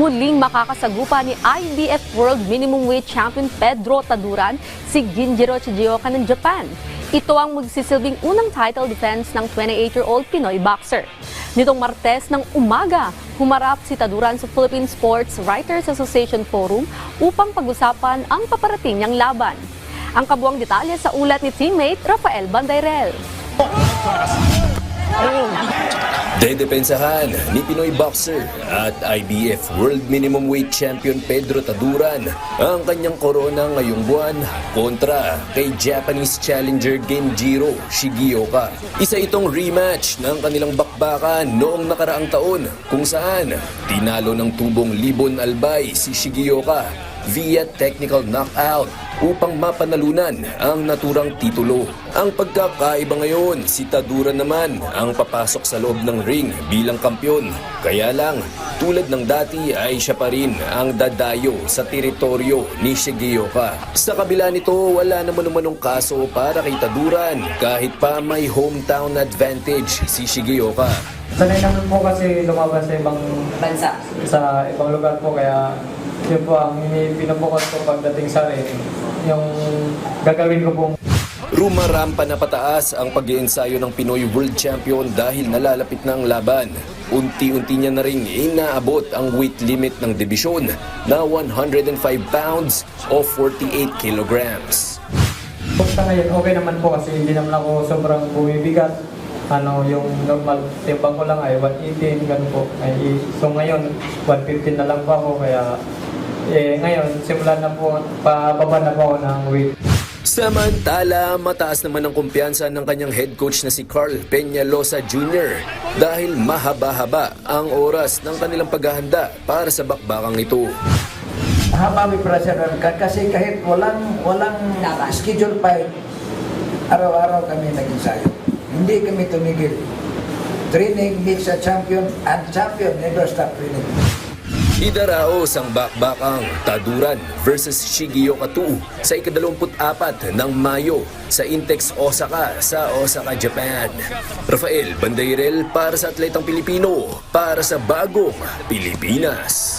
muling makakasagupa ni IBF World Minimum Weight Champion Pedro Taduran si Ginjiro Chijioka ng Japan. Ito ang magsisilbing unang title defense ng 28-year-old Pinoy boxer. Nitong Martes ng umaga, humarap si Taduran sa Philippine Sports Writers Association Forum upang pag-usapan ang paparating niyang laban. Ang kabuang detalye sa ulat ni teammate Rafael Bandairel. Dedepensahan ni Pinoy boxer at IBF World Minimum Weight Champion Pedro Taduran ang kanyang korona ngayong buwan kontra kay Japanese challenger Ginjiro Chijioka. Isa itong rematch ng kanilang bakbakan noong nakaraang taon kung saan tinalo ng tubong Libon Albay si Chijioka via technical knockout upang mapanalunan ang naturang titulo. Ang pagkakaiba ngayon, si Taduran naman ang papasok sa loob ng ring bilang kampyon. Kaya lang, tulad ng dati ay siya pa rin ang dadayo sa teritoryo ni Chijioka. Sa kabila nito, wala naman umanong kaso para kay Taduran kahit pa may hometown advantage si Chijioka. Sanay naman po kasi lumaban sa ibang bansa, sa ibang lugar po, kaya yun po ang pinapokus ko pagdating sa ring, yung gagawin ko pong. Rumarampa na pataas ang pag-iensayo ng Pinoy World Champion dahil nalalapit na ang laban. Unti-unti niya na rin inaabot ang weight limit ng dibisyon na 105 pounds o 48 kilograms. Sa ngayon, okay naman po kasi hindi naman ako sobrang bumibigat. Yung normal timbang ko lang ay 118, ganun po. So ngayon, 115 na lang po ako, kaya ngayon, simulan na po, pababa na po ako ng weight. Samantala, mataas naman ang kumpiyansa ng kanyang head coach na si Carl Peñalosa Jr. dahil mahaba-haba ang oras ng kanilang paghahanda para sa bakbakang ito. Haba may pressure kasi kahit walang schedule fight, araw-araw kami nag-ensayo. Hindi kami tumigil. Training meets a champion, and champion never stop training. Idaraos ang bakbakang Taduran versus Chijioka 2 sa ika-24 ng Mayo sa Intex Osaka sa Osaka, Japan. Rafael Bandairel para sa Atletang Pilipino, para sa Bagong Pilipinas.